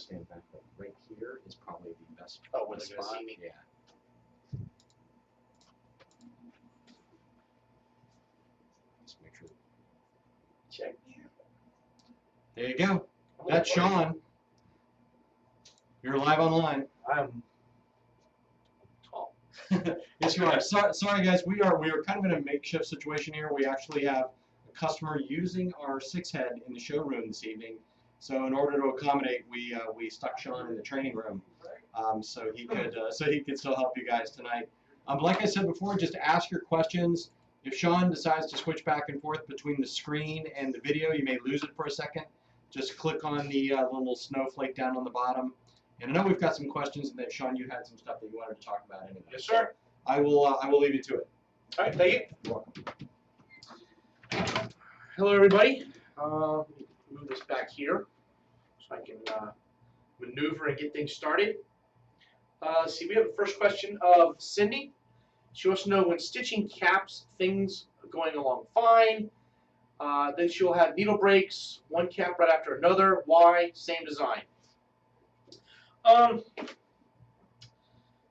stand back, but right here is probably the best Oh, where they're going to spot. see me? Yeah. Just make sure. Check. There you go. That's Sean. You're live online. I'm tall. Yes, you are. Sorry, guys. We are kind of in a makeshift situation here. We actually have a customer using our 6-head in the showroom this evening. So in order to accommodate, we stuck Sean in the training room, so he could still help you guys tonight. Like I said before, just ask your questions. If Sean decides to switch back and forth between the screen and the video, you may lose it for a second. Just click on the little snowflake down on the bottom. And I know we've got some questions, and that Sean, you had some stuff that you wanted to talk about anyway. Yes, sir. So I will leave you to it. All right, thank you. You're welcome. Hello, everybody. Move this back here so I can maneuver and get things started. See, we have the first question of Cindy. She wants to know, when stitching caps, things are going along fine. Then she'll have needle breaks, one cap right after another. Why? Same design.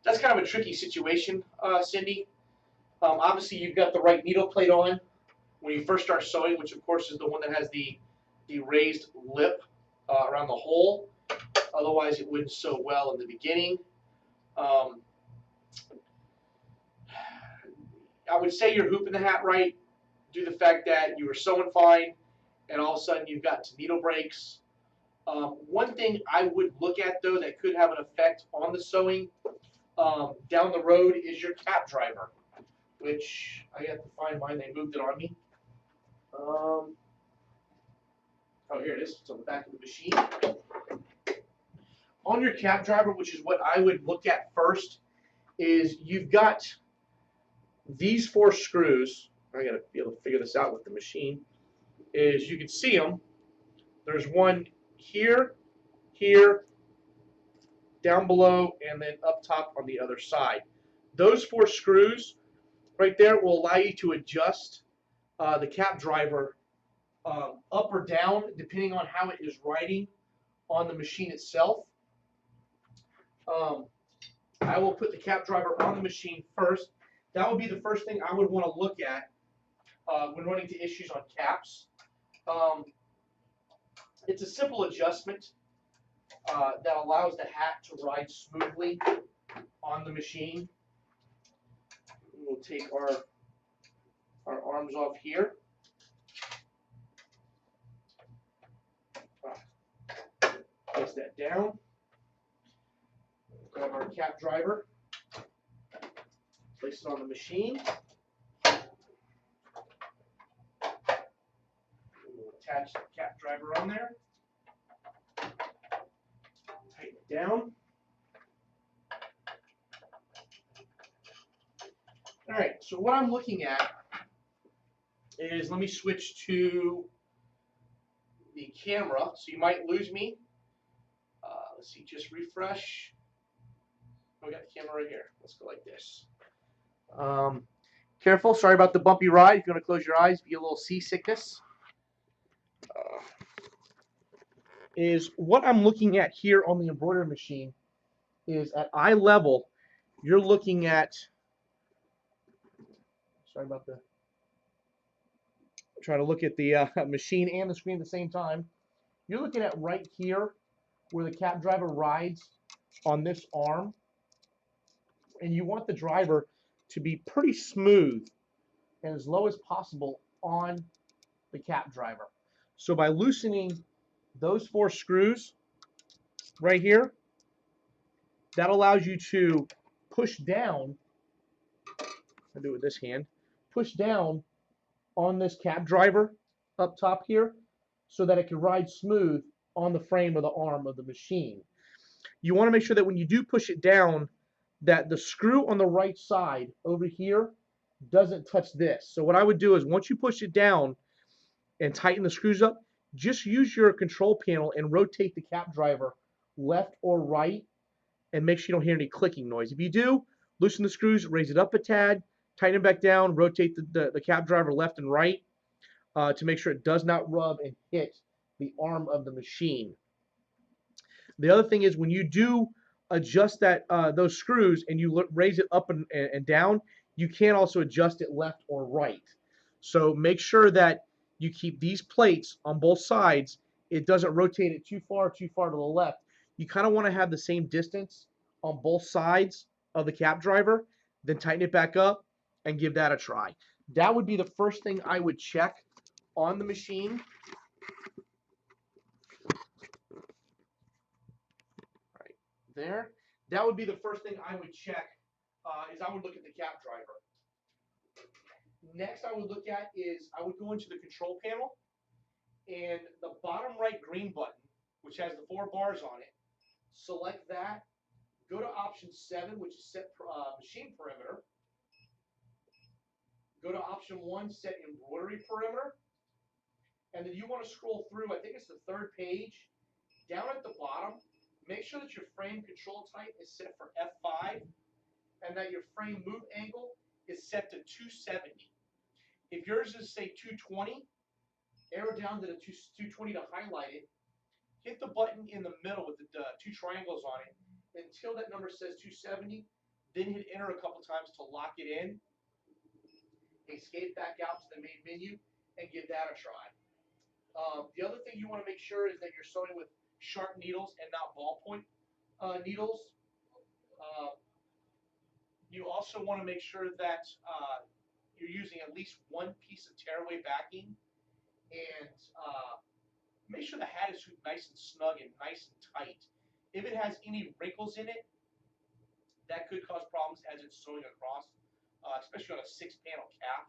That's kind of a tricky situation, Cindy. Obviously, you've got the right needle plate on when you first start sewing, which of course is the one that has the raised lip around the hole. Otherwise, it wouldn't sew well in the beginning. I would say you're hooping the hat right due to the fact that you were sewing fine, and all of a sudden you've got some needle breaks. One thing I would look at, though, that could have an effect on the sewing down the road is your cap driver, which I have to find mine. They moved it on me. Oh, here it is. It's on the back of the machine. On your cap driver, which is what I would look at first, is you've got these 4 screws. I got to be able to figure this out with the machine. Is you can see them. There's one here, here, down below, and then up top on the other side. Those 4 screws right there will allow you to adjust the cap driver up or down depending on how it is riding on the machine itself. I will put the cap driver on the machine first. That would be the first thing I would want to look at when running into issues on caps. It's a simple adjustment that allows the hat to ride smoothly on the machine. We'll take our arms off here. Place that down. Grab our cap driver. Place it on the machine. We'll attach the cap driver on there. Tighten it down. All right, so what I'm looking at is, let me switch to the camera. So you might lose me. Let's see, just refresh. Oh, we got the camera right here. Let's go like this. Careful, sorry about the bumpy ride. If you want to close your eyes, be a little seasickness. Is what I'm looking at here on the embroidery machine is at eye level, you're looking at, sorry about the, trying to look at the machine and the screen at the same time. You're looking at right here where the cap driver rides on this arm, and you want the driver to be pretty smooth and as low as possible on the cap driver. So by loosening those 4 screws right here, that allows you to push down, I'll do it with this hand, push down on this cap driver up top here so that it can ride smooth on the frame of the arm of the machine. You want to make sure that when you do push it down, that the screw on the right side over here doesn't touch this. So what I would do is, once you push it down and tighten the screws up, just use your control panel and rotate the cap driver left or right, and make sure you don't hear any clicking noise. If you do, loosen the screws, raise it up a tad, tighten it back down, rotate the cap driver left and right to make sure it does not rub and hit the arm of the machine. The other thing is when you do adjust that those screws and you raise it up and down, you can also adjust it left or right. So make sure that you keep these plates on both sides. It doesn't rotate it too far to the left. You kind of want to have the same distance on both sides of the cap driver, then tighten it back up and give that a try. That would be the first thing I would check on the machine. Right there. That would be the first thing I would check, is I would look at the cap driver. Next I would look at is I would go into the control panel, and the bottom right green button, which has the 4 bars on it, select that, go to option 7, which is set machine perimeter, go to option 1, set embroidery perimeter, and then you want to scroll through, I think it's the 3rd page, down at the bottom, make sure that your frame control type is set for F5, and that your frame move angle is set to 270. If yours is, say, 220, arrow down to the 220 to highlight it, hit the button in the middle with the 2 triangles on it until that number says 270, then hit enter a couple times to lock it in, escape back out to the main menu, and give that a try. The other thing you want to make sure is that you're sewing with sharp needles and not ballpoint needles. You also want to make sure that you're using at least 1 piece of tearaway backing, and make sure the hat is nice and snug and nice and tight. If it has any wrinkles in it, that could cause problems as it's sewing across, especially on a 6-panel cap.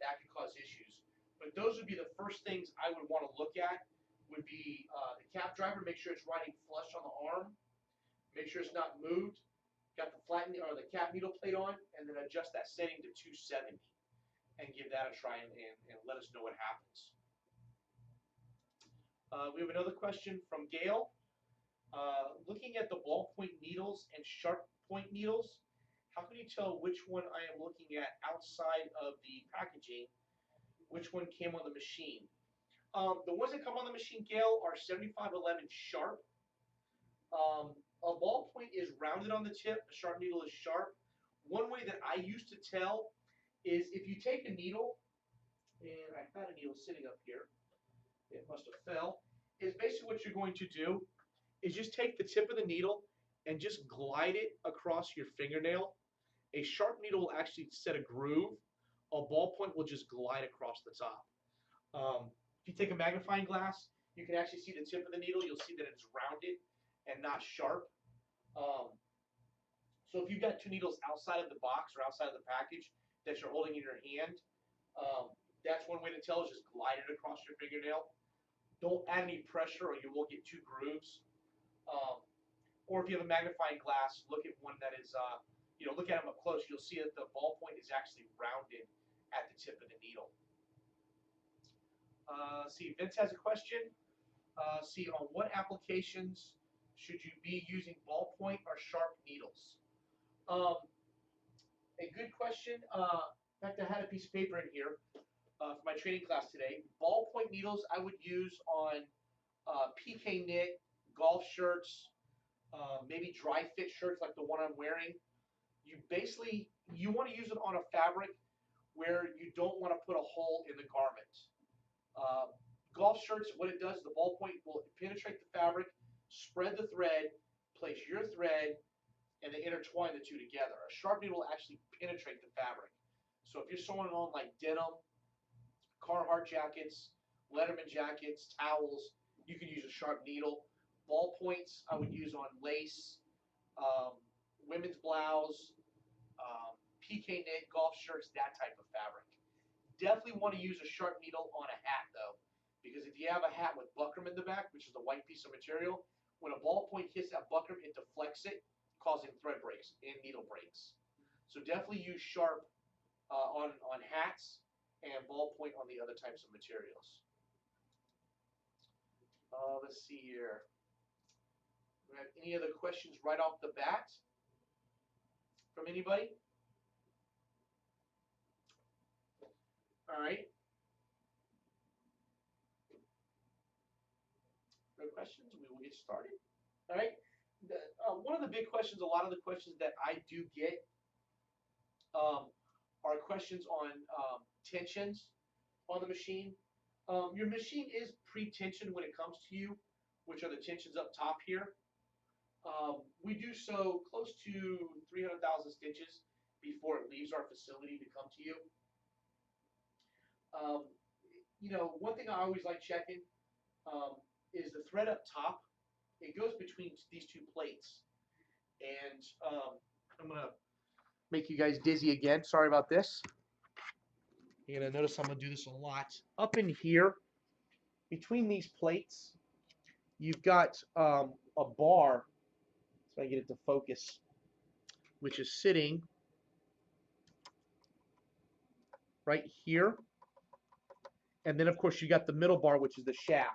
That could cause issues. But those would be the first things I would want to look at. Would be the cap driver. Make sure it's riding flush on the arm. Make sure it's not moved. Got the flat or the cap needle plate on, and then adjust that setting to 270, and give that a try, and let us know what happens. We have another question from Gail. Looking at the ballpoint needles and sharp point needles, how can you tell which one I am looking at outside of the packaging, which one came on the machine? The ones that come on the machine, Gail, are 7511 sharp. A ballpoint is rounded on the tip, a sharp needle is sharp. One way that I used to tell is if you take a needle, and I had a needle sitting up here, it must have fell, is basically what you're going to do is just take the tip of the needle and just glide it across your fingernail. A sharp needle will actually set a groove. A ballpoint will just glide across the top. If you take a magnifying glass, you can actually see the tip of the needle. You'll see that it's rounded and not sharp. So if you've got 2 needles outside of the box or outside of the package that you're holding in your hand, that's one way to tell, is just glide it across your fingernail. Don't add any pressure or you will get 2 grooves. Or if you have a magnifying glass, look at one that is, look at them up close. You'll see that the ballpoint is actually rounded at the tip of the needle. See, Vince has a question. See, on what applications should you be using ballpoint or sharp needles? A good question. In fact, I had a piece of paper in here for my training class today. Ballpoint needles I would use on PK knit, golf shirts, maybe dry fit shirts like the one I'm wearing. You want to use it on a fabric where you don't want to put a hole in the garment. Golf shirts, what it does, the ballpoint will penetrate the fabric, spread the thread, place your thread, and they intertwine the 2 together. A sharp needle will actually penetrate the fabric. So if you're sewing on like denim, Carhartt jackets, Letterman jackets, towels, you can use a sharp needle. Ballpoints I would use on lace, women's blouse, PK knit, golf shirts, that type of fabric. Definitely want to use a sharp needle on a hat though, because if you have a hat with buckram in the back, which is the white piece of material, when a ballpoint hits that buckram, it deflects it, causing thread breaks and needle breaks. So definitely use sharp on hats and ballpoint on the other types of materials. Let's see here. Do we have any other questions right off the bat from anybody? All right. No questions? We will get started. All right. One of the big questions, a lot of the questions that I do get are questions on tensions on the machine. Your machine is pre-tensioned when it comes to you, which are the tensions up top here. We do so close to 300,000 stitches before it leaves our facility to come to you. Um, one thing I always like checking is the thread up top. It goes between these two plates, and I'm gonna make you guys dizzy again. Sorry about this. You're gonna notice I'm gonna do this a lot. Up in here, between these plates, you've got a bar. So I get it to focus, which is sitting right here. And then of course you got the middle bar, which is the shaft.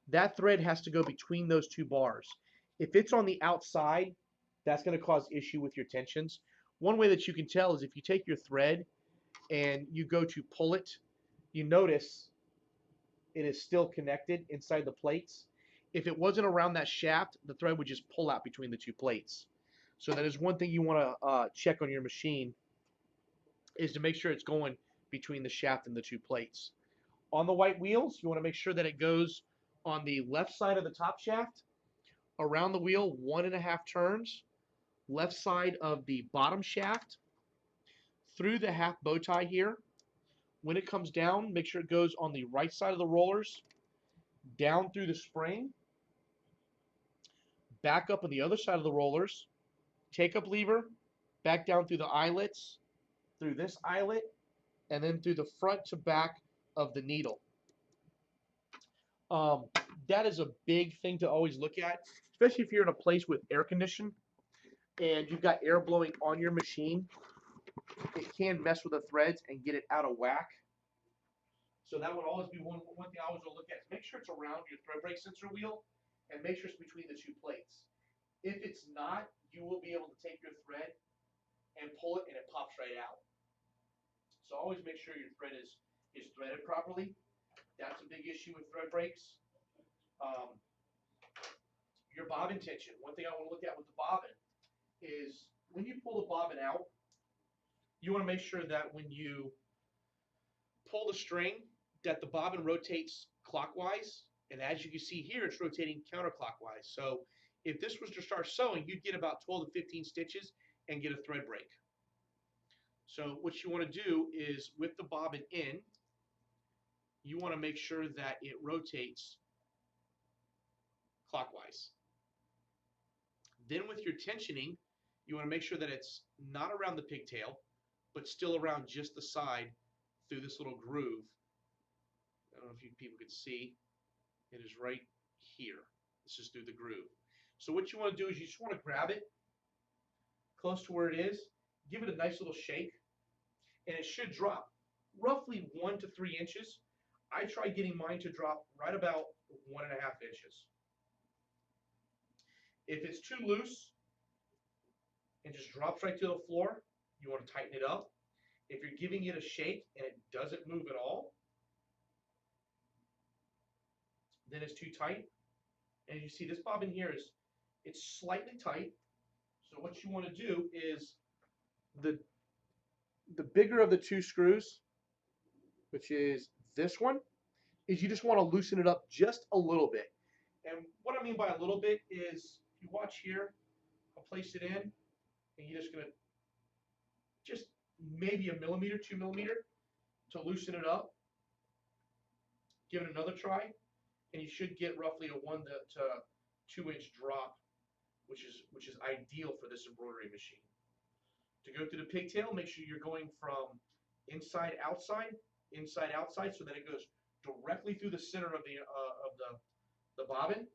That thread has to go between those two bars. If it's on the outside, that's going to cause issue with your tensions. One way that you can tell is if you take your thread and you go to pull it, you notice it is still connected inside the plates. If it wasn't around that shaft, the thread would just pull out between the two plates. So that is one thing you want to check on your machine, is to make sure it's going between the shaft and the two plates. On the white wheels, you want to make sure that it goes on the left side of the top shaft, around the wheel 1.5 turns, left side of the bottom shaft, through the half bow tie here. When it comes down, make sure it goes on the right side of the rollers, down through the spring, back up on the other side of the rollers, take up lever, back down through the eyelets, through this eyelet, and then through the front to back of the needle. Um, that is a big thing to always look at, especially if you're in a place with air conditioning and you've got air blowing on your machine. It can mess with the threads and get it out of whack. So that would always be one thing I always will look at. Is make sure it's around your thread brake sensor wheel and make sure it's between the two plates. If it's not, you will be able to take your thread and pull it and it pops right out. So always make sure your thread is threaded properly. That's a big issue with thread brakes. Your bobbin tension. One thing I want to look at with the bobbin is when you pull the bobbin out, you want to make sure that when you pull the string, that the bobbin rotates clockwise, and as you can see here, it's rotating counterclockwise. So if this was to start sewing, you'd get about 12 to 15 stitches and get a thread break. So what you want to do is, with the bobbin in, you want to make sure that it rotates clockwise. Then with your tensioning, you want to make sure that it's not around the pigtail, but still around just the side through this little groove. I don't know if you people can see. It is right here. This is through the groove. So what you want to do is you just want to grab it close to where it is, give it a nice little shake, and it should drop roughly 1 to 3 inches. I try getting mine to drop right about 1.5 inches. If it's too loose and just drops right to the floor, you want to tighten it up. If you're giving it a shake and it doesn't move at all, then it's too tight. And you see this bobbin here it's slightly tight. So what you want to do is the bigger of the two screws, which is this one, is you just want to loosen it up just a little bit. And what I mean by a little bit is, if you watch here, I'll place it in, and you're just going to just maybe 1 millimeter, 2 millimeter to loosen it up. Give it another try, and you should get roughly a 1 to 2 inch drop, which is ideal for this embroidery machine. To go through the pigtail, make sure you're going from inside outside, so that it goes directly through the center of the bobbin.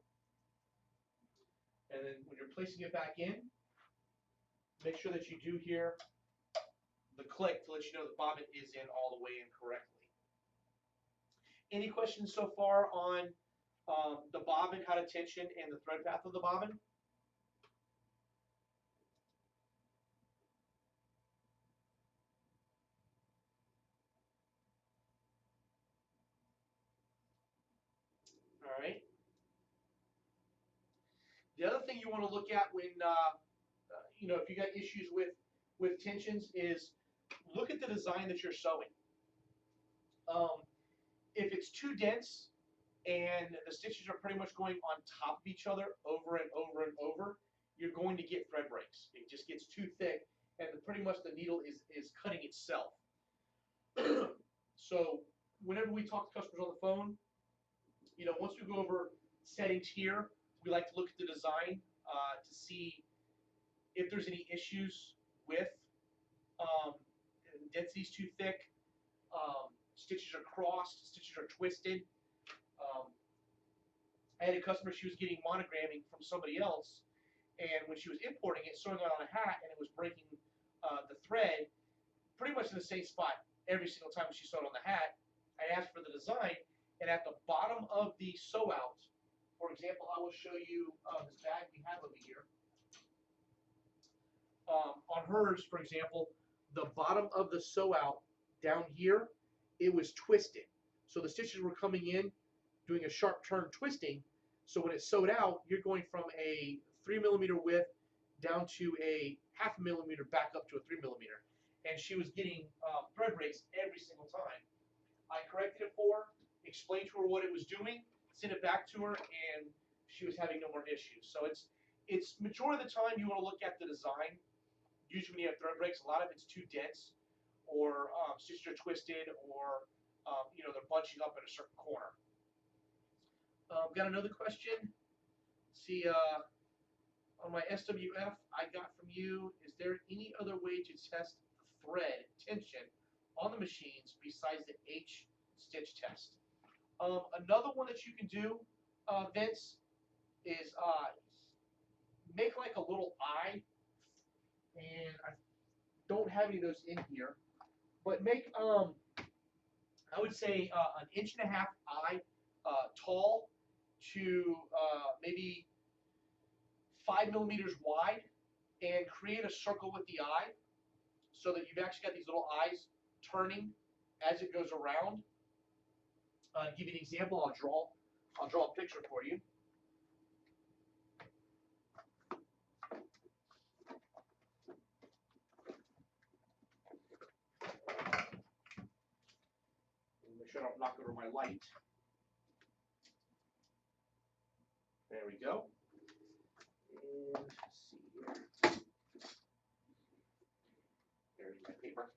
And then when you're placing it back in, make sure that you do hear the click to let you know the bobbin is in all the way in correctly. Any questions so far on the bobbin, how to tension, and the thread path of the bobbin? All right. The other thing you want to look at when, you know, if you got issues with tensions is look at the design that you're sewing. If it's too dense and the stitches are pretty much going on top of each other over and over and over, you're going to get thread breaks. It just gets too thick, and pretty much the needle is cutting itself. So whenever we talk to customers on the phone, you know, once we go over settings here, we like to look at the design to see if there's any issues with density's too thick, stitches are crossed, stitches are twisted. I had a customer, she was getting monogramming from somebody else, and when she was importing it, sewing it on a hat, and it was breaking the thread pretty much in the same spot every single time she sewed on the hat. I asked for the design, and at the bottom of the sew out, for example, I will show you this bag we have over here. On hers, for example, the bottom of the sew out down here, it was twisted. So the stitches were coming in, doing a sharp turn twisting. So when it's sewed out, you're going from a 3mm width down to a 0.5 millimeter back up to a 3mm. And she was getting thread breaks every single time. I corrected it for her, explained to her what it was doing, sent it back to her, and she was having no more issues. So it's majority of the time you want to look at the design. Usually when you have thread breaks, a lot of it's too dense, or stitches are twisted, or you know, they're bunching up in a certain corner. Got another question. See, on my SWF I got from you, is there any other way to test the thread tension on the machines besides the H stitch test? Another one that you can do, Vince, is make like a little eye, and I don't have any of those in here, but make I would say an 1.5 inch eye tall to maybe 5mm wide, and create a circle with the eye so that you've actually got these little eyes turning as it goes around. Give you an example. I'll draw a picture for you. Make sure I don't knock over my light. There we go. And let's see here. There's my paper.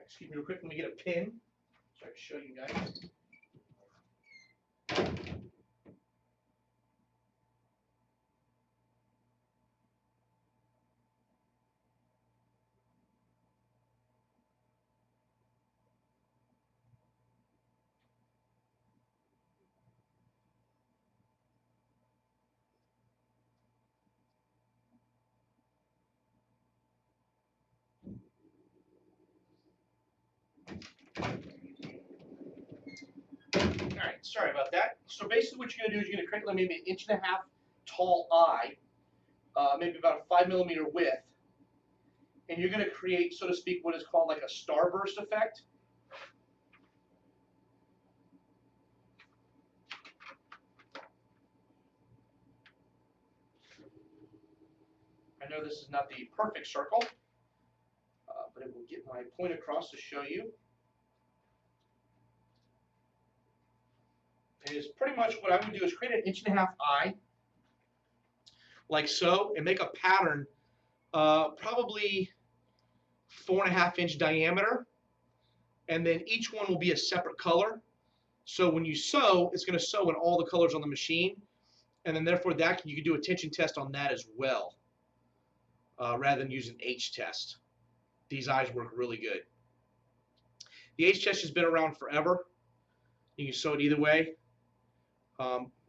Excuse me real quick, let me get a pin so I can show you guys. Alright, sorry about that. So basically what you're going to do is you're going to create like maybe an 1.5 inch tall eye, maybe about a 5mm width, and you're going to create, so to speak, what is called like a starburst effect. I know this is not the perfect circle, but it will get my point across to show you. Is pretty much what I would do is create an 1.5 inch eye, like so, and make a pattern, probably 4.5 inch diameter, and then each one will be a separate color. So when you sew, it's going to sew in all the colors on the machine, and then therefore that you can do a tension test on that as well, rather than use an H test. These eyes work really good. The H test has been around forever. You can sew it either way.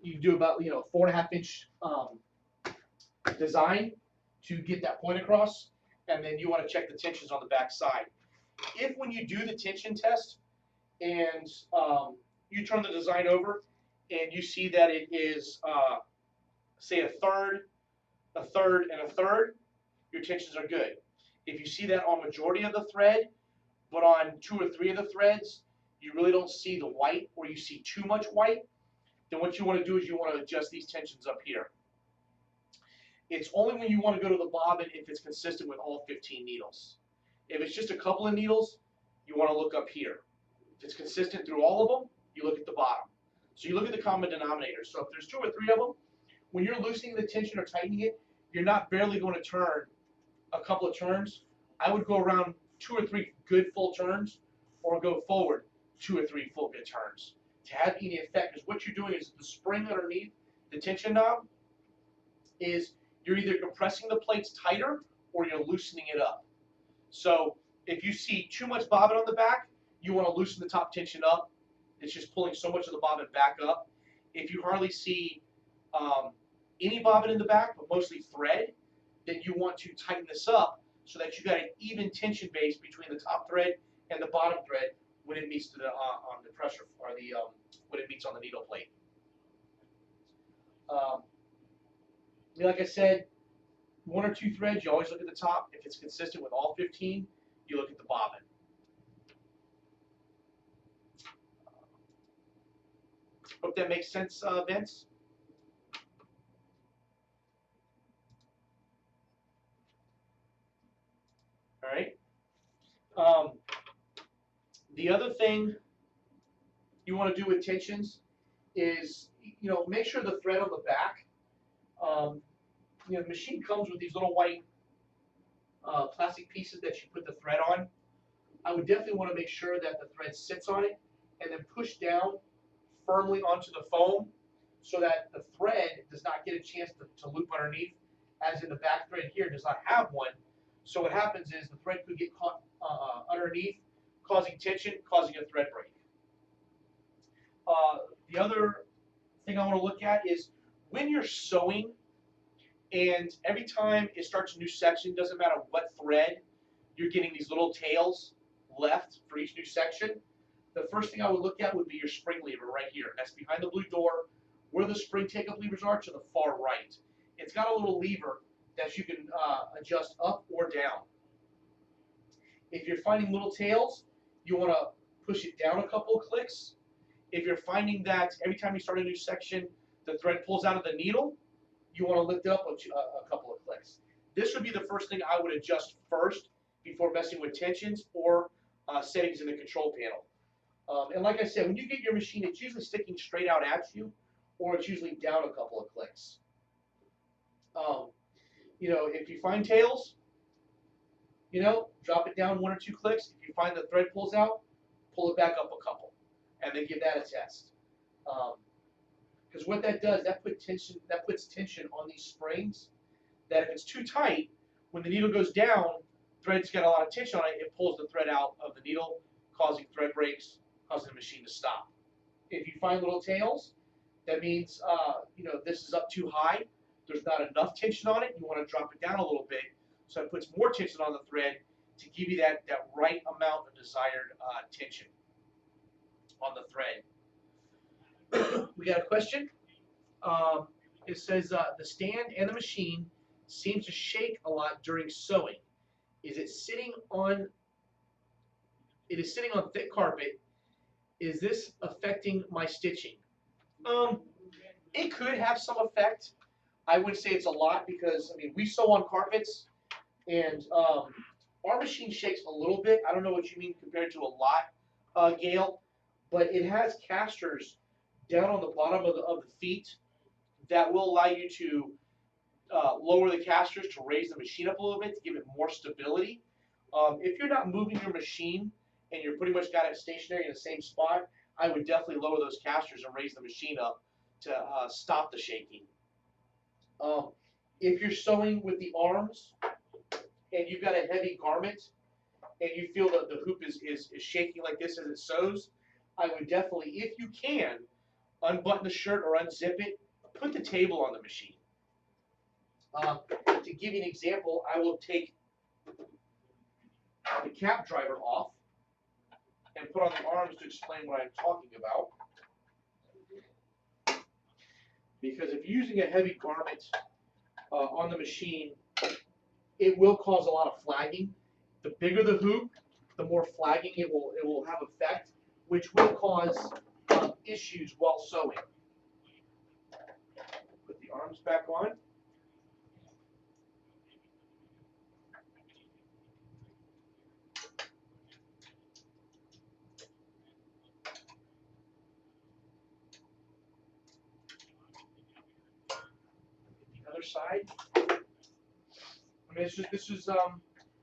You can do about 4.5 inch design to get that point across, and then you want to check the tensions on the back side. If when you do the tension test and you turn the design over and you see that it is, say, a third, a third, and a third, your tensions are good. If you see that on majority of the thread, but on 2 or 3 of the threads, you really don't see the white, or you see too much white, then what you want to do is you want to adjust these tensions up here. It's only when you want to go to the bobbin if it's consistent with all 15 needles. If it's just a couple of needles, you want to look up here. If it's consistent through all of them, you look at the bottom. So you look at the common denominator. So if there's 2 or 3 of them, when you're loosening the tension or tightening it, you're not barely going to turn a couple of turns. I would go around 2 or 3 good full turns, or go forward 2 or 3 full good turns to have any effect. Because what you're doing is the spring underneath the tension knob is you're either compressing the plates tighter or you're loosening it up. So if you see too much bobbin on the back, you want to loosen the top tension up. It's just pulling so much of the bobbin back up. If you hardly see any bobbin in the back, but mostly thread, then you want to tighten this up so that you got an even tension base between the top thread and the bottom thread when it meets to the on the pressure, or the when it meets on the needle plate. Like I said, 1 or 2 threads, you always look at the top. If it's consistent with all 15, you look at the bobbin. Hope that makes sense, Vince. All right. The other thing you want to do with tensions is, make sure the thread on the back, the machine comes with these little white plastic pieces that you put the thread on. I would definitely want to make sure that the thread sits on it and then push down firmly onto the foam so that the thread does not get a chance to loop underneath, as in the back thread here does not have one. So what happens is the thread could get caught underneath, causing tension, causing a thread break. The other thing I want to look at is when you're sewing, and every time it starts a new section, doesn't matter what thread, you're getting these little tails left for each new section. The first thing I would look at would be your spring lever right here. That's behind the blue door, where the spring take-up levers are, to the far right. It's got a little lever that you can adjust up or down. If you're finding little tails, you want to push it down a couple of clicks. If you're finding that every time you start a new section, the thread pulls out of the needle, you want to lift it up a couple of clicks. This would be the first thing I would adjust first before messing with tensions or settings in the control panel. And like I said, when you get your machine, it's usually sticking straight out at you, or it's usually down a couple of clicks. If you find tails, drop it down 1 or 2 clicks. If you find the thread pulls out, pull it back up a couple, and then give that a test. Because what that does, that puts tension on these springs, that if it's too tight, when the needle goes down, thread's got a lot of tension on it, it pulls the thread out of the needle, causing thread breaks, causing the machine to stop. If you find little tails, that means this is up too high, there's not enough tension on it, you want to drop it down a little bit, so it puts more tension on the thread to give you that right amount of desired tension on the thread. We got a question. It says the stand and the machine seems to shake a lot during sewing. It is sitting on thick carpet. Is this affecting my stitching? It could have some effect. I would say it's a lot because we sew on carpets, and our machine shakes a little bit. I don't know what you mean compared to a lot, Gail, but it has casters down on the bottom of the feet that will allow you to lower the casters to raise the machine up a little bit to give it more stability. If you're not moving your machine and you're pretty much got it stationary in the same spot, I would definitely lower those casters and raise the machine up to stop the shaking. If you're sewing with the arms and you've got a heavy garment and you feel that the hoop is shaking like this as it sews, I would definitely, if you can, unbutton the shirt or unzip it, put the table on the machine. To give you an example, I will take the cap driver off and put on the arms to explain what I'm talking about. because if you're using a heavy garment on the machine, it will cause a lot of flagging. The bigger the hoop, the more flagging it will have effect, which will cause issues while sewing. Put the arms back on. The other side. I mean, this is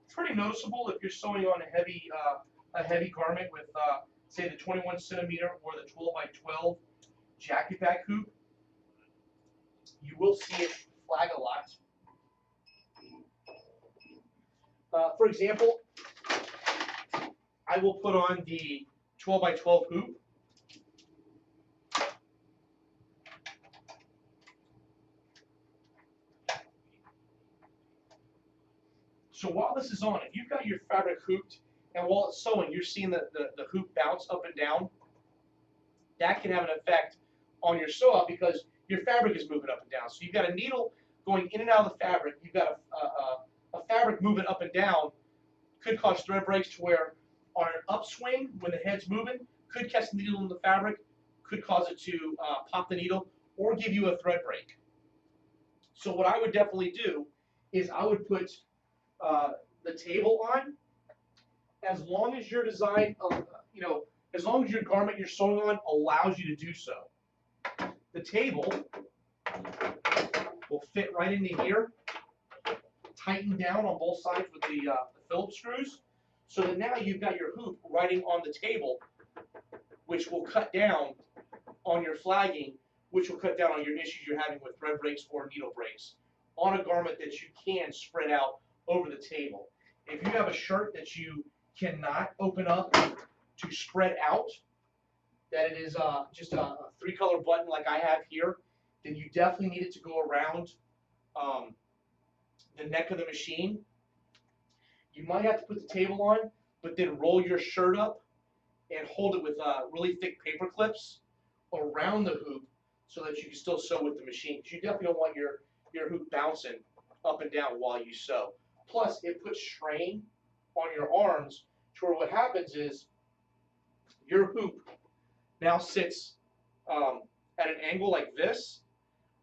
pretty noticeable if you're sewing on a heavy garment with say the 21 centimeter or the 12 by 12 jacket back hoop. You will see it flag a lot. For example, I will put on the 12 by 12 hoop. So while this is on, if you've got your fabric hooped and while it's sewing, you're seeing the hoop bounce up and down, that can have an effect on your sew out because your fabric is moving up and down. So you've got a needle going in and out of the fabric. You've got a fabric moving up and down, could cause thread breaks to where on an upswing, when the head's moving, could catch the needle in the fabric, could cause it to pop the needle or give you a thread break. So what I would definitely do is I would put the table on as long as your design, as long as your garment you're sewing on allows you to do so. The table will fit right into here, tighten down on both sides with the Phillips screws, so that now you've got your hoop riding on the table, which will cut down on your flagging, which will cut down on your issues you're having with thread breaks or needle breaks on a garment that you can spread out over the table. If you have a shirt that you cannot open up to spread out, that it is just a 3-color button like I have here, then you definitely need it to go around the neck of the machine. You might have to put the table on, but then roll your shirt up and hold it with really thick paper clips around the hoop so that you can still sew with the machine. Because you definitely don't want your hoop bouncing up and down while you sew. Plus, it puts strain on your arms to where what happens is your hoop now sits at an angle like this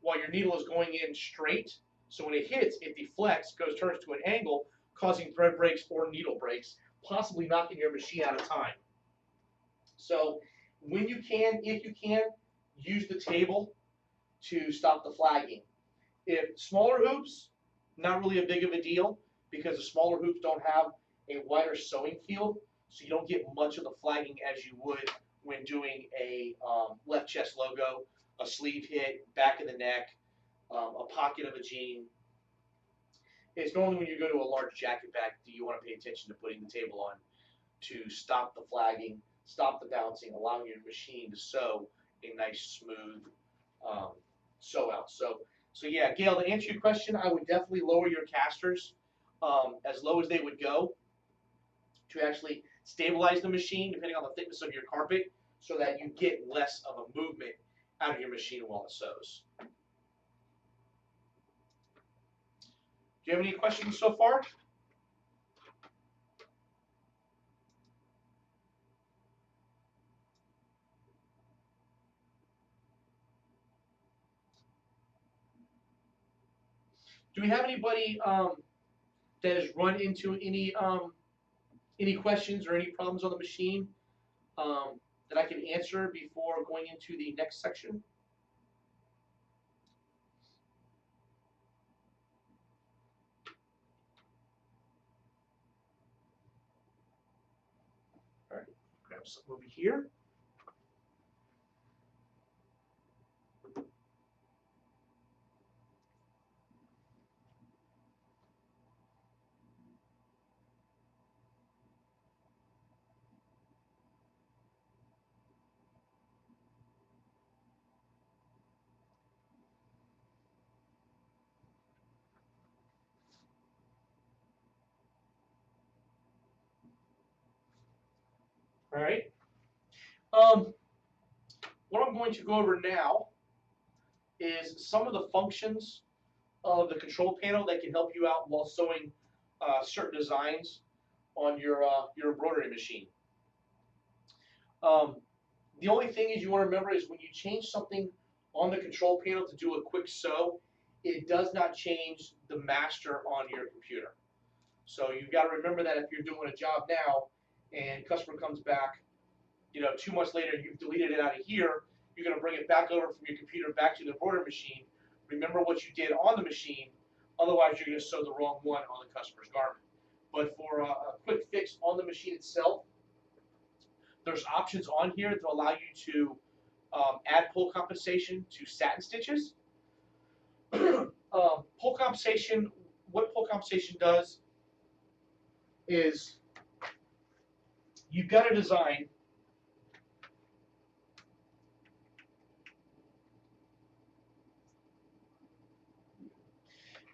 while your needle is going in straight. So when it hits, it deflects, turns to an angle, causing thread breaks or needle breaks, possibly knocking your machine out of time. So when you can, if you can, use the table to stop the flagging. If smaller hoops, not really a big of a deal because the smaller hoops don't have a wider sewing field, so you don't get much of the flagging as you would when doing a left chest logo, a sleeve hit, back of the neck, a pocket of a jean. It's normally when you go to a large jacket back do you want to pay attention to putting the table on to stop the flagging, stop the bouncing, allowing your machine to sew a nice smooth sew out. So yeah, Gail, to answer your question, I would definitely lower your casters as low as they would go to actually stabilize the machine depending on the thickness of your carpet so that you get less of a movement out of your machine while it sews. Do you have any questions so far? Do we have anybody that has run into any questions or any problems on the machine that I can answer before going into the next section? All right, grab some over here. All right. What I'm going to go over now is some of the functions of the control panel that can help you out while sewing certain designs on your embroidery machine. The only thing is you want to remember is when you change something on the control panel to do a quick sew, it does not change the master on your computer. So you've got to remember that if you're doing a job now and customer comes back, 2 months later and you've deleted it out of here, you're going to bring it back over from your computer back to the embroidery machine. Remember what you did on the machine, otherwise you're going to sew the wrong one on the customer's garment. But for a quick fix on the machine itself, there's options on here to allow you to add pull compensation to satin stitches. Pull compensation, what pull compensation does is you've got a design.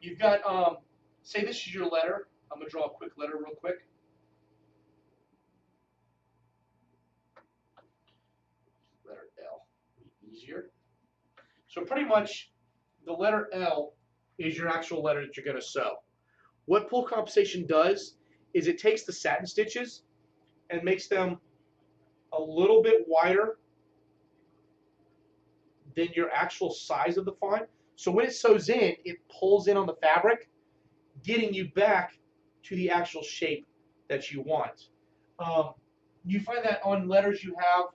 You've got, say this is your letter. I'm going to draw a quick letter real quick. Letter L, easier. So pretty much the letter L is your actual letter that you're going to sew. What pull compensation does is it takes the satin stitches and makes them a little bit wider than your actual size of the font. So when it sews in, it pulls in on the fabric, getting you back to the actual shape that you want. You find that on letters you have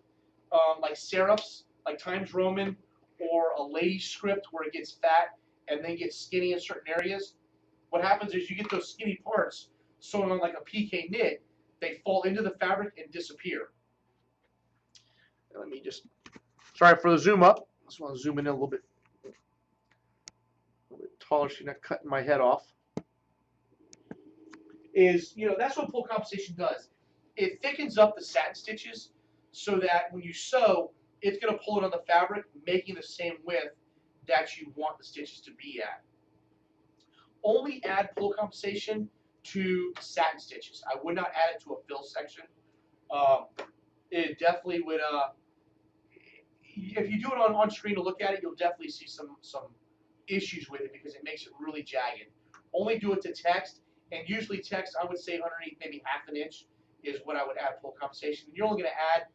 like serifs, like Times Roman, or a lady script where it gets fat and then gets skinny in certain areas. What happens is you get those skinny parts sewn on like a PK knit, they fall into the fabric and disappear. Let me just, sorry for the zoom up. I just want to zoom in a little bit taller so you're not cutting my head off. That's what pull compensation does. It thickens up the satin stitches so that when you sew, it's going to pull it on the fabric, making the same width that you want the stitches to be at. Only add pull compensation to satin stitches. I would not add it to a fill section. It definitely would, if you do it on screen to look at it, you'll definitely see some issues with it because it makes it really jagged. Only do it to text, and usually text, I would say underneath maybe ½ an inch is what I would add pull compensation. You're only going to add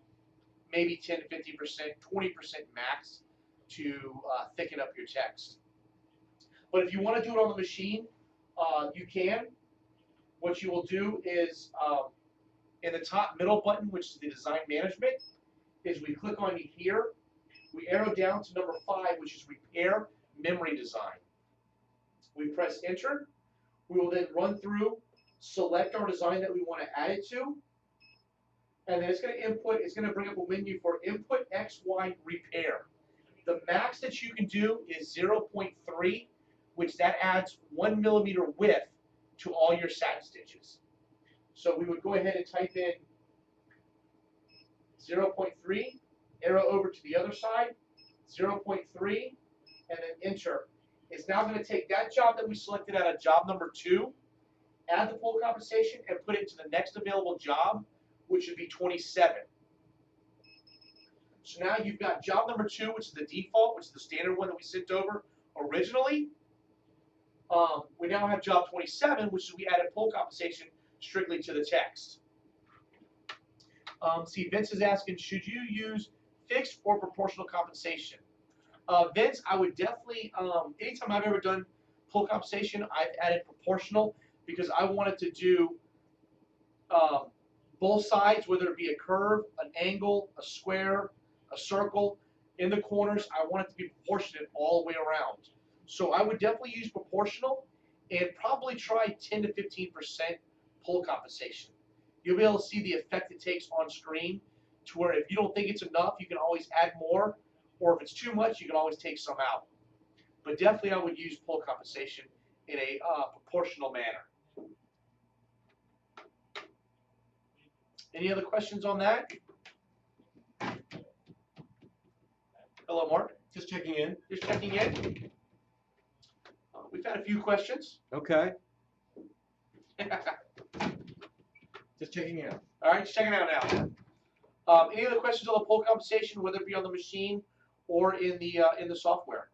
maybe 10 to 50%, 20% max to thicken up your text. But if you want to do it on the machine, you can. What you will do is in the top middle button, which is the design management, is we click on here. We arrow down to number 5, which is repair memory design. We press enter. We will then run through, select our design that we want to add it to, and then it's going to bring up a menu for input XY repair. The max that you can do is 0.3, which that adds 1 millimeter width to all your satin stitches. So we would go ahead and type in 0.3, arrow over to the other side, 0.3, and then enter. It's now going to take that job that we selected out of job number 2, add the pull compensation, and put it to the next available job, which would be 27. So now you've got job number 2, which is the default, which is the standard one that we sent over originally. We now have job 27, which is we added pull compensation strictly to the text. See, Vince is asking, should you use fixed or proportional compensation? Vince, I would definitely, anytime I've ever done pull compensation, I've added proportional because I wanted to do both sides, whether it be a curve, an angle, a square, a circle. In the corners, I want it to be proportionate all the way around. So I would definitely use proportional and probably try 10 to 15% pull compensation. You'll be able to see the effect it takes on screen to where if you don't think it's enough, you can always add more, or if it's too much, you can always take some out. But definitely I would use pull compensation in a proportional manner. Any other questions on that? Hello, Mark. Just checking in. Just checking in. We've had a few questions. Okay. Just checking in. All right, just checking out now. Any other questions on the pull compensation, whether it be on the machine or in the software?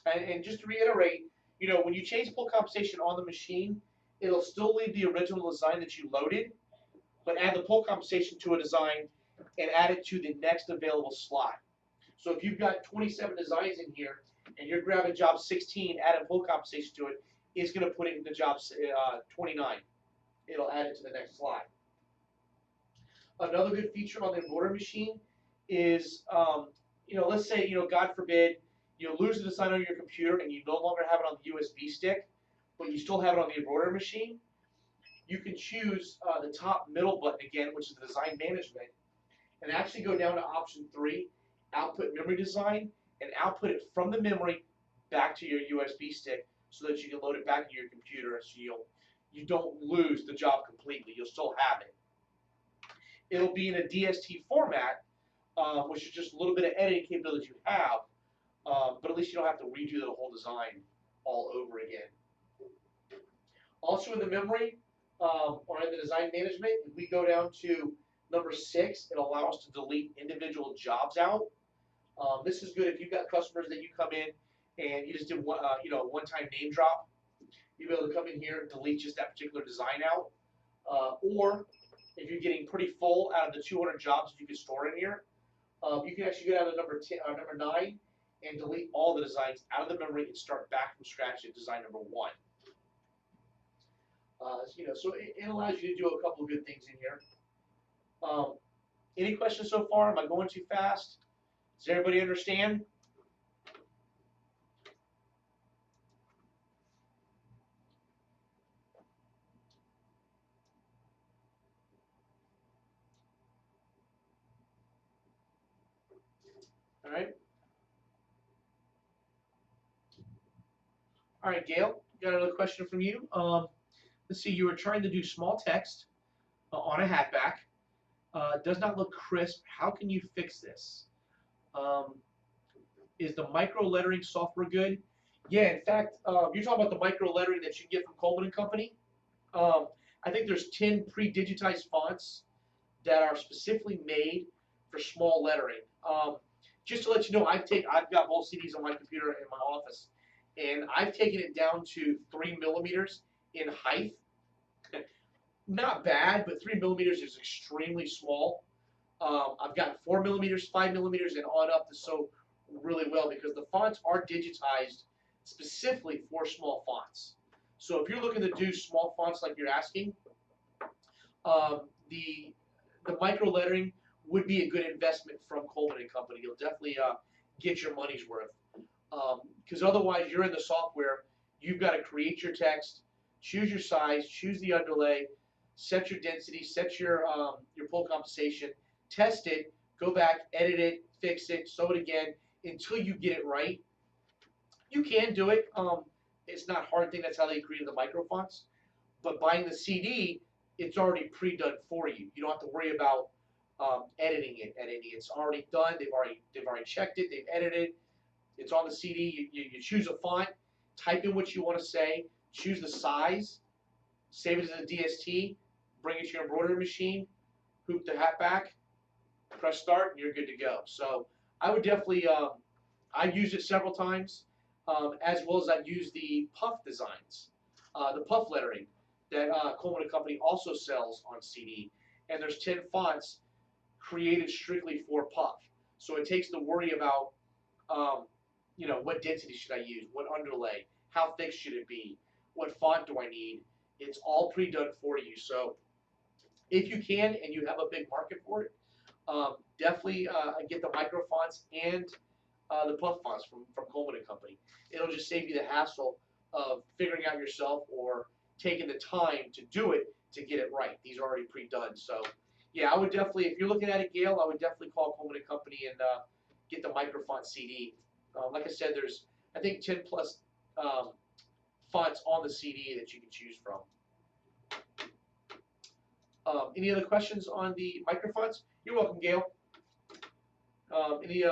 And just to reiterate, you know, when you change pull compensation on the machine, it'll still leave the original design that you loaded, but add the pull compensation to a design and add it to the next available slot. So if you've got 27 designs in here and you're grabbing job 16, adding pull compensation to it, it's going to put it in the job 29. It'll add it to the next slot. Another good feature on the embroidery machine is, you know, let's say, you know, God forbid, you lose the design on your computer and you no longer have it on the USB stick, but you still have it on the embroidery machine. You can choose the top middle button again, which is the design management, and actually go down to option 3, output memory design, and output it from the memory back to your USB stick so that you can load it back into your computer, so you don't lose the job completely. You'll still have it. It'll be in a DST format, which is just a little bit of editing capability you have, but at least you don't have to redo the whole design all over again. Also in the memory, or in the design management, if we go down to number 6, it allows us to delete individual jobs out. This is good if you've got customers that you come in and you just did one, you know, one-time name drop. You'll be able to come in here and delete just that particular design out. Or if you're getting pretty full out of the 200 jobs you can store in here, you can actually go down to number 9 and delete all the designs out of the memory and start back from scratch at design number 1. You know, so it allows you to do a couple of good things in here. Any questions so far? Am I going too fast? Does everybody understand? All right. All right, Gail, got another question from you. Let's see, you were trying to do small text on a hatback. Does not look crisp. How can you fix this? Is the micro lettering software good? Yeah, in fact, you're talking about the micro lettering that you get from Coleman and Company. I think there's 10 pre-digitized fonts that are specifically made for small lettering. Just to let you know, I've got both CDs on my computer in my office, and I've taken it down to 3 millimeters in height. Not bad, but 3 millimeters is extremely small. I've got 4 millimeters, 5 millimeters, and on up to so really well because the fonts are digitized specifically for small fonts. So if you're looking to do small fonts like you're asking, the micro lettering would be a good investment from Coleman and Company. You'll definitely get your money's worth. Because otherwise, you're in the software. You've got to create your text, choose your size, choose the underlay, set your density, set your pull compensation, test it, go back, edit it, fix it, sew it again until you get it right. You can do it. It's not a hard thing. That's how they created the micro fonts. But buying the CD, it's already pre-done for you. You don't have to worry about editing it at any. It's already done. They've already checked it. They've edited it. It's on the CD. You choose a font, type in what you want to say, choose the size, save it as a DST, bring it to your embroidery machine, hoop the hat back, press start, and you're good to go. So I would definitely, I've used it several times, as well as I've used the puff designs, the puff lettering that Coleman and Company also sells on CD. And there's 10 fonts created strictly for puff. So it takes the worry about, you know, what density should I use, what underlay, how thick should it be, what font do I need. It's all pre-done for you. So if you can and you have a big market for it, definitely get the micro fonts and the puff fonts from Coleman and Company. It'll just save you the hassle of figuring out yourself or taking the time to do it to get it right. These are already pre-done. So yeah, I would definitely, if you're looking at it, Gail, I would definitely call Coleman and Company and get the micro font CD. Like I said, there's I think 10 plus fonts on the CD that you can choose from. Any other questions on the micro fonts? You're welcome, Gail. Any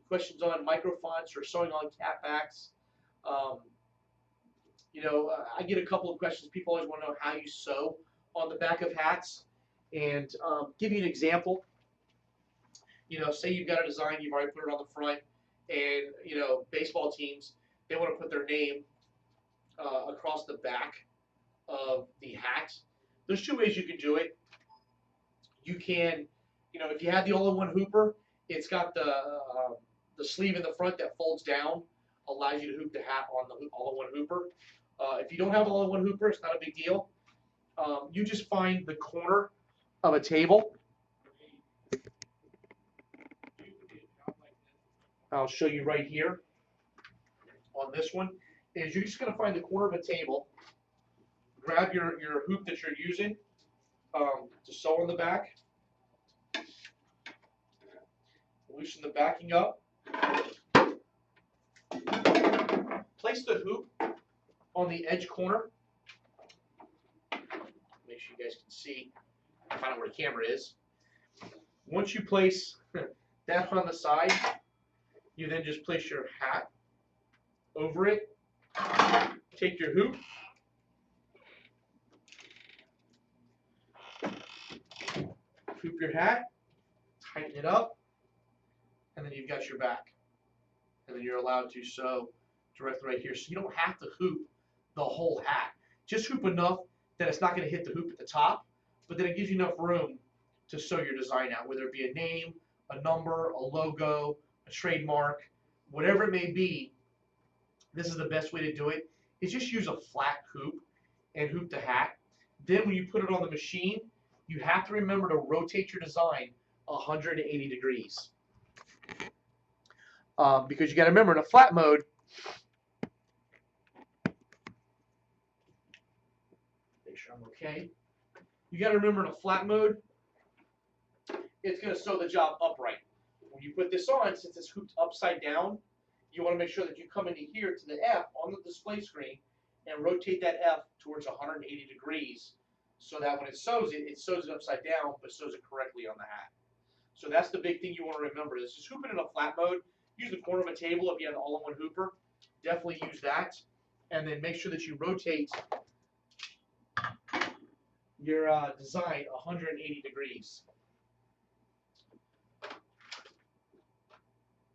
questions on micro fonts or sewing on catbacks? You know, I get a couple of questions. People always want to know how you sew on the back of hats. And give you an example. You know, say you've got a design, you've already put it on the front, and baseball teams, they want to put their name across the back of the hat. There's two ways you can do it. You can, if you have the all-in-one hooper, it's got the sleeve in the front that folds down, allows you to hoop the hat on the all-in-one hooper. If you don't have all-in-one hooper, it's not a big deal. You just find the corner of a table. I'll show you right here on this one. Is you're just going to find the corner of a table, grab your hoop that you're using to sew on the back, loosen the backing up, place the hoop on the edge corner. Make sure you guys can see kind of where the camera is. Once you place that on the side, you then just place your hat over it. Take your hoop, hoop your hat, tighten it up, and then you've got your back. And then you're allowed to sew directly right here. So you don't have to hoop the whole hat. Just hoop enough that it's not going to hit the hoop at the top, but then it gives you enough room to sew your design out, whether it be a name, a number, a logo, a trademark, whatever it may be. This is the best way to do it, is just use a flat hoop and hoop the hat. Then when you put it on the machine, you have to remember to rotate your design 180 degrees. Because you got to remember, in a flat mode, make sure I'm okay. You got to remember, in a flat mode, it's going to sew the job upright. When you put this on, since it's hooped upside down, you want to make sure that you come into here to the F on the display screen and rotate that F towards 180 degrees so that when it sews it upside down, but sews it correctly on the hat. So that's the big thing you want to remember. This is hooping in a flat mode. Use the corner of a table if you have an all-in-one hooper. Definitely use that. And then make sure that you rotate your design 180 degrees.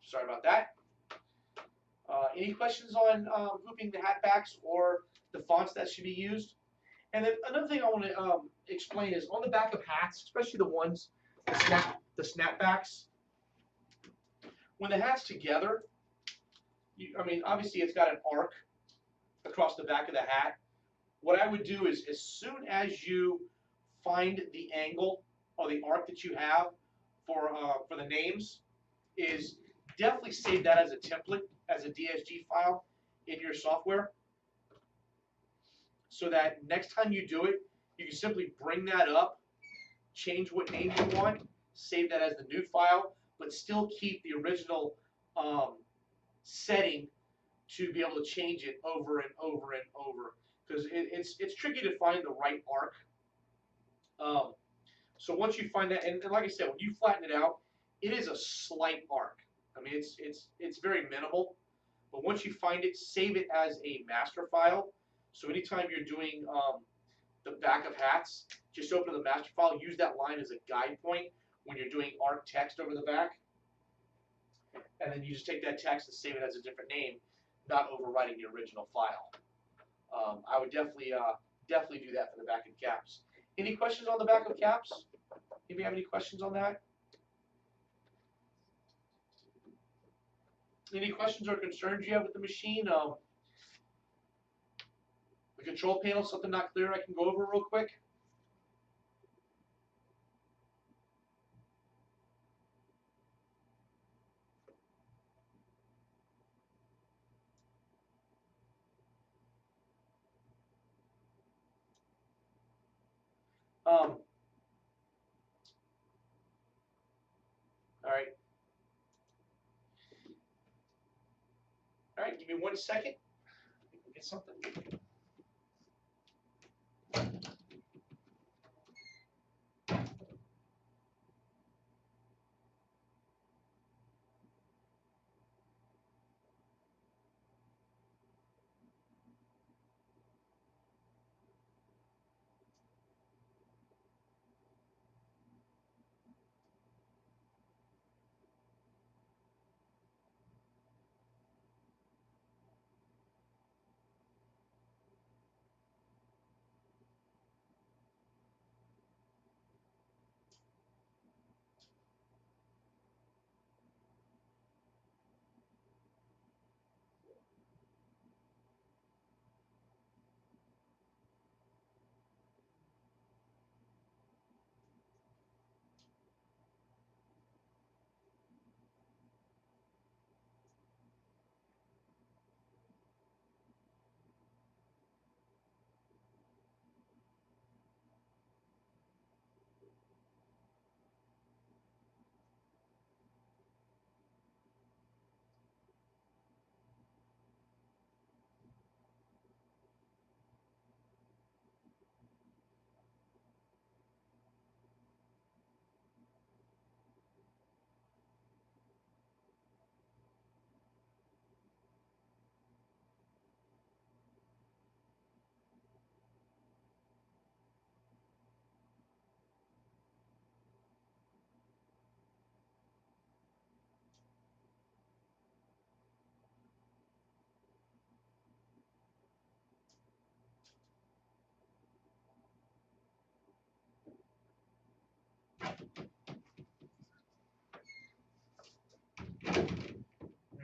Sorry about that. Any questions on hooping the hat backs or the fonts that should be used? And then another thing I want to explain is on the back of hats, especially the ones, the snapbacks, when the hat's together, obviously it's got an arc across the back of the hat. What I would do is, as soon as you find the angle or the arc that you have for the names, is definitely save that as a template, as a DSG file in your software, so that next time you do it, you can simply bring that up, change what name you want, save that as the new file, but still keep the original setting to be able to change it over and over and over, because it's tricky to find the right arc. So once you find that, and like I said, when you flatten it out, it is a slight arc. It's very minimal, but once you find it, save it as a master file. So anytime you're doing the back of hats, just open the master file, use that line as a guide point when you're doing arc text over the back, and then you just take that text and save it as a different name, not overwriting the original file. I would definitely do that for the back of caps. Any questions on the back of caps? Anybody have any questions on that? Any questions or concerns you have with the machine? The control panel, something not clear I can go over real quick? All right. All right, give me 1 second. Get something.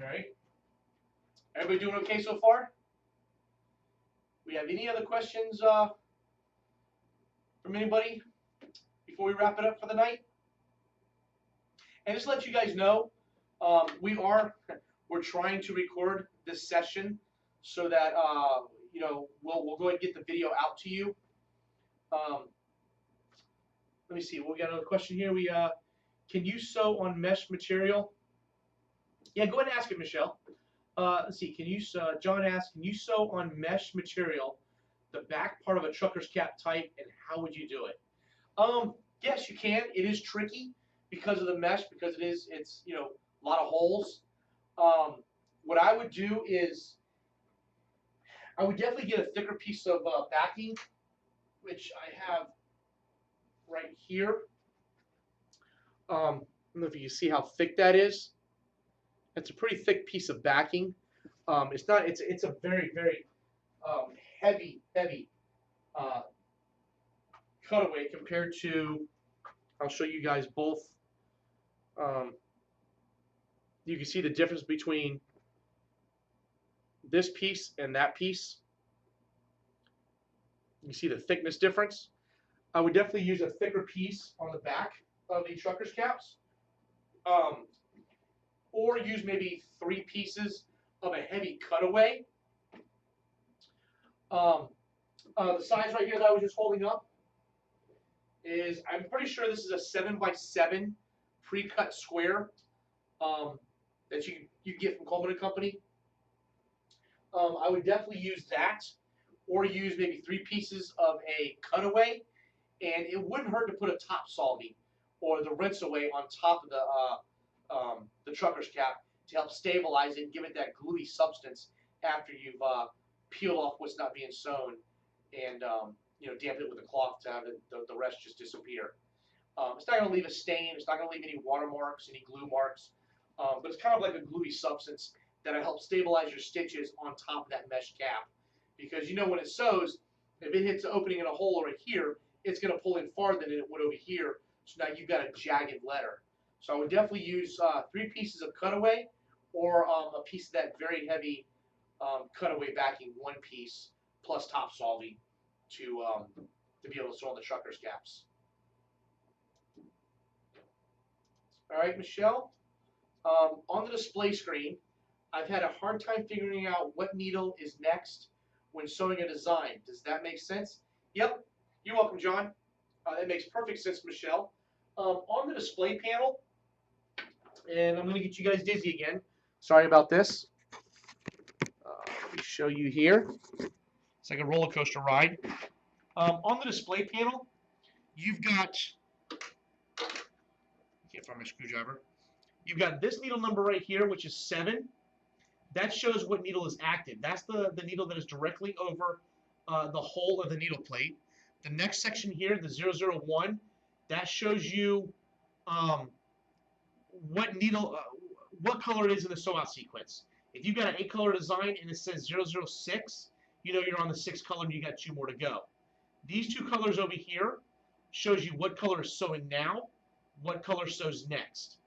All right. Everybody doing okay so far? We have any other questions from anybody before we wrap it up for the night? And just to let you guys know, we're trying to record this session so that we'll go ahead and get the video out to you. Let me see. We got another question here. Can you sew on mesh material? Yeah, go ahead and ask it, Michelle. Let's see. John asked, can you sew on mesh material the back part of a trucker's cap type, and how would you do it? Yes, you can. It is tricky because of the mesh, because it's a lot of holes. What I would do is I would definitely get a thicker piece of backing, which I have right here. I don't know if you can see how thick that is. It's a pretty thick piece of backing. It's a very, very heavy cutaway compared to, I'll show you guys both. You can see the difference between this piece and that piece. You can see the thickness difference. I would definitely use a thicker piece on the back of the trucker's caps, or use maybe 3 pieces of a heavy cutaway. The size right here that I was just holding up is, I'm pretty sure this is a 7x7 pre-cut square that you get from Coleman & Company. I would definitely use that, or use maybe 3 pieces of a cutaway, and it wouldn't hurt to put a top solving or the rinse away on top of the trucker's cap to help stabilize it and give it that gluey substance after you've peeled off what's not being sewn and damp it with a cloth to have the rest just disappear. It's not going to leave a stain. It's not going to leave any watermarks, any glue marks, but it's kind of like a gluey substance that'll help stabilize your stitches on top of that mesh cap. Because when it sews, if it hits an opening in a hole over here, it's going to pull in farther than it would over here. So now you've got a jagged letter. So I would definitely use 3 pieces of cutaway, or a piece of that very heavy cutaway backing, 1 piece plus top solving to be able to sew on the trucker's caps. All right, Michelle. On the display screen, I've had a hard time figuring out what needle is next when sewing a design. Does that make sense? Yep. You're welcome, John. That makes perfect sense, Michelle. On the display panel, and I'm going to get you guys dizzy again. Sorry about this. Let me show you here. It's like a roller coaster ride. On the display panel, you've got, I can't find my screwdriver. You've got this needle number right here, which is 7. That shows what needle is active. That's the needle that is directly over the hole of the needle plate. The next section here, the 001, that shows you what needle, what color it is in the sew out sequence. If you've got an 8-color design and it says 006, you're on the 6th color and you got 2 more to go. These 2 colors over here shows you what color is sewing now, what color sews next.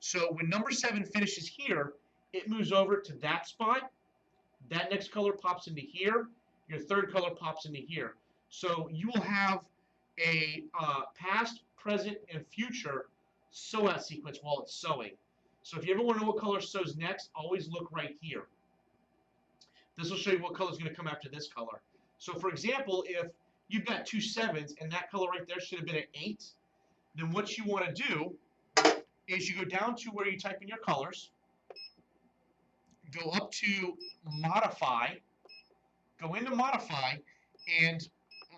So when number 7 finishes here, it moves over to that spot. That next color pops into here. Your 3rd color pops into here. So you will have a past, present, and future sew out sequence while it's sewing. So if you ever want to know what color sews next, always look right here. This will show you what color is going to come after this color. So for example, if you've got 2 7s and that color right there should have been an 8, then what you want to do is you go down to where you type in your colors, go up to modify, go into modify, and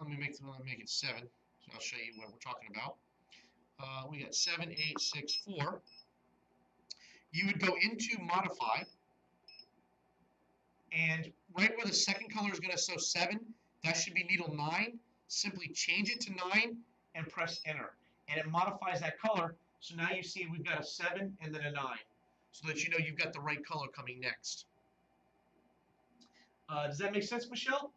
let me make it 7. So I'll show you what we're talking about. We got 7, 8, 6, 4. You would go into modify, and right where the 2nd color is going to sew 7, that should be needle 9. Simply change it to 9 and press enter, and it modifies that color. So now you see we've got a 7 and then a 9, so that you know you've got the right color coming next. Does that make sense, Michelle?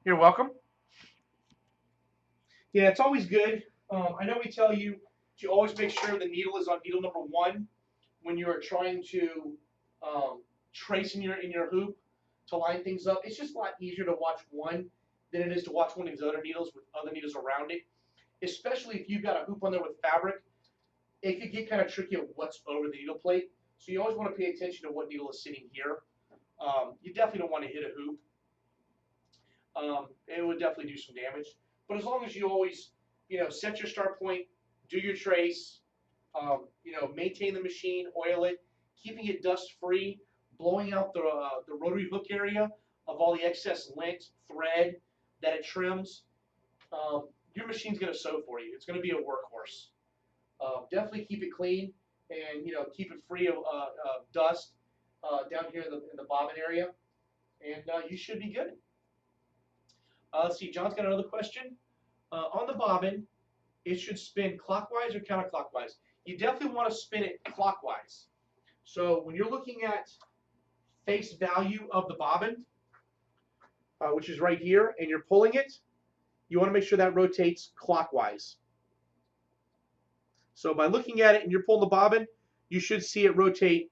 You're welcome. Yeah, it's always good. I know we tell you to always make sure the needle is on needle number 1 when you are trying to trace in your hoop to line things up. It's just a lot easier to watch one than it is to watch one of these other needles with other needles around it. Especially if you've got a hoop on there with fabric, it could get kind of tricky of what's over the needle plate. So you always want to pay attention to what needle is sitting here. You definitely don't want to hit a hoop. It would definitely do some damage. But as long as you always, set your start point, do your trace, maintain the machine, oil it, keeping it dust free, blowing out the rotary hook area of all the excess lint, thread that it trims, your machine's going to sew for you. It's going to be a workhorse. Definitely keep it clean and keep it free of dust down here in the bobbin area, and you should be good. Let's see, John's got another question. On the bobbin, it should spin clockwise or counterclockwise? You definitely want to spin it clockwise. So when you're looking at face value of the bobbin, which is right here, and you're pulling it, you want to make sure that rotates clockwise. So by looking at it and you're pulling the bobbin, you should see it rotate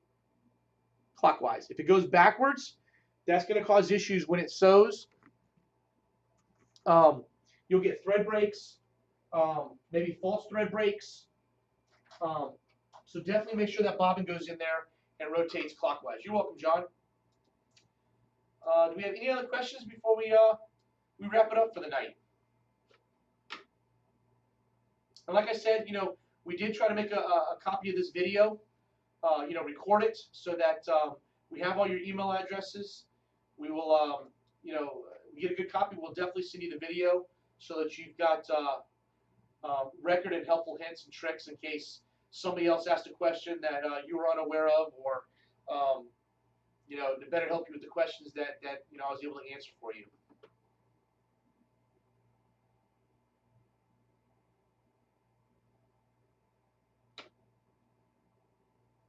clockwise. If it goes backwards, that's going to cause issues when it sews. You'll get thread breaks, maybe false thread breaks. So definitely make sure that bobbin goes in there and rotates clockwise. You're welcome, John. Do we have any other questions before we wrap it up for the night? And like I said, we did try to make a copy of this video, record it so that we have all your email addresses. We will, we get a good copy, we'll definitely send you the video so that you've got record and helpful hints and tricks in case somebody else asked a question that you were unaware of, or to better help you with the questions that I was able to answer for you.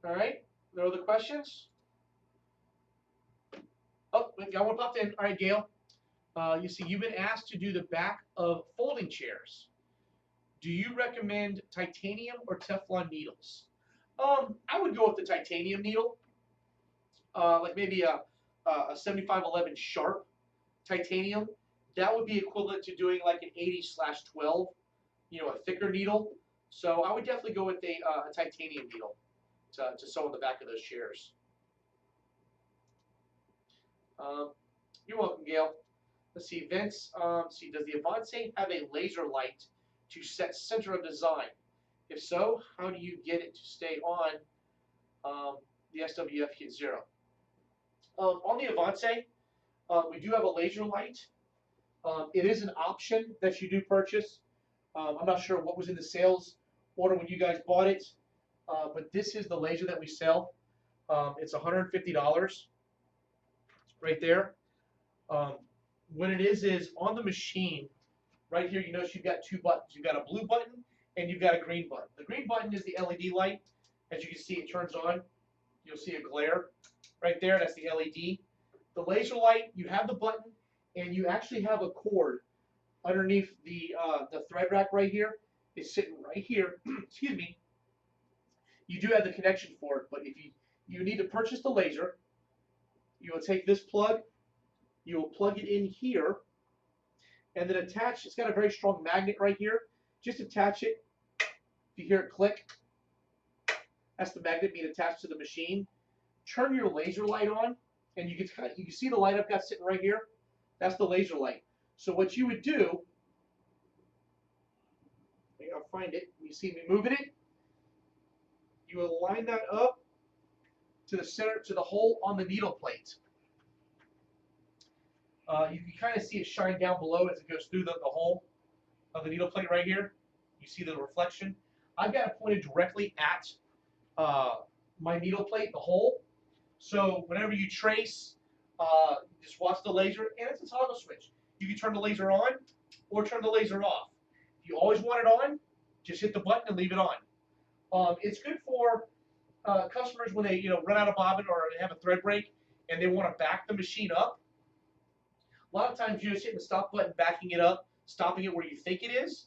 All right, no other questions? Oh, we got one popped in. All right, Gail. You see, you've been asked to do the back of folding chairs. Do you recommend titanium or Teflon needles? I would go with the titanium needle, like maybe a 7511 sharp titanium. That would be equivalent to doing like an 80/12, a thicker needle. So I would definitely go with a titanium needle to sew on the back of those chairs. You're welcome, Gail. Let's see, Vince. Does the Avance have a laser light to set center of design? If so, how do you get it to stay on the SWF Kit 0? On the Avance, we do have a laser light. It is an option that you do purchase. I'm not sure what was in the sales order when you guys bought it, but this is the laser that we sell. It's $150 right there. What it is on the machine, right here, you notice you've got two buttons. You've got a blue button and you've got a green button. The green button is the LED light. As you can see, it turns on. You'll see a glare right there. That's the LED. The laser light, you have the button, and you actually have a cord underneath the thread rack right here. It's sitting right here. Excuse me. You do have the connection for it, but if you need to purchase the laser, you will take this plug. You will plug it in here, and then attach. It's got a very strong magnet right here. Just attach it. If you hear it click, that's the magnet being attached to the machine. Turn your laser light on, and you can see the light I've got sitting right here. That's the laser light. So what you would do, I'll find it. You see me moving it. You will line that up to the center, to the hole on the needle plate. You can kind of see it shine down below as it goes through the hole of the needle plate right here. You see the reflection. I've got it pointed directly at my needle plate, the hole. So whenever you trace, just watch the laser, and it's a toggle switch. You can turn the laser on or turn the laser off. If you always want it on, just hit the button and leave it on. It's good for customers when they run out of bobbin or they have a thread break and they want to back the machine up. A lot of times you're just hitting the stop button, backing it up, stopping it where you think it is.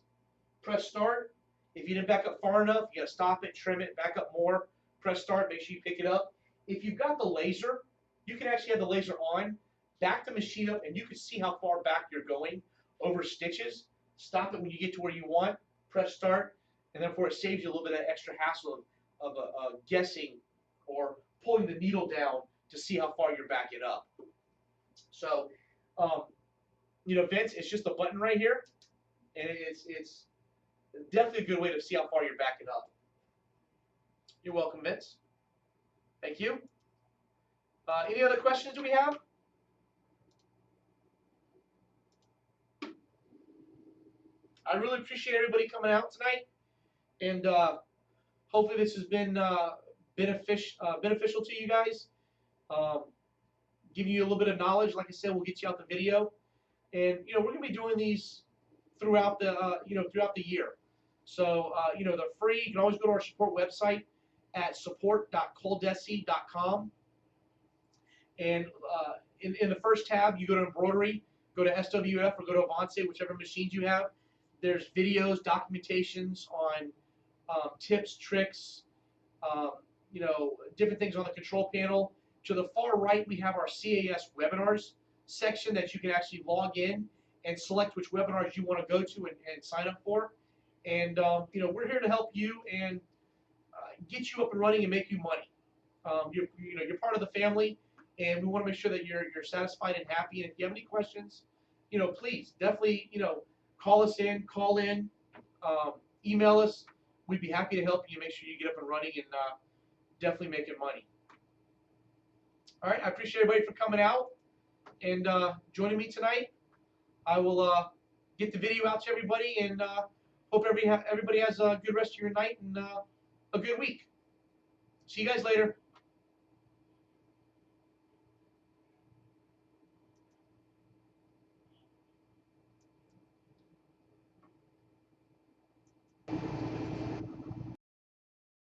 Press start. If you didn't back up far enough, you gotta stop it, trim it, back up more, press start, make sure you pick it up. If you've got the laser, you can actually have the laser on, back the machine up, and you can see how far back you're going over stitches. Stop it when you get to where you want, press start, and therefore it saves you a little bit of extra hassle of guessing or pulling the needle down to see how far you're backing up. So, Vince, it's just a button right here, and it's definitely a good way to see how far you're backing up. You're welcome, Vince. Thank you. Any other questions do we have? I really appreciate everybody coming out tonight, and hopefully this has been beneficial to you guys. Giving you a little bit of knowledge. Like I said, we'll get you out the video, and we're gonna be doing these throughout the throughout the year. So they're free. You can always go to our support website at support.coldesi.com, and in the first tab you go to embroidery, go to SWF, or go to Avance, whichever machines you have. There's videos, documentations on tips, tricks, different things on the control panel. To the far right, we have our CAS webinars section that you can actually log in and select which webinars you want to go to and sign up for. And we're here to help you and get you up and running and make you money. You're part of the family, and we want to make sure that you're satisfied and happy. And if you have any questions, please definitely call in, email us. We'd be happy to help you make sure you get up and running and definitely making money. All right, I appreciate everybody for coming out and joining me tonight. I will get the video out to everybody, and hope everybody has a good rest of your night and a good week. See you guys later.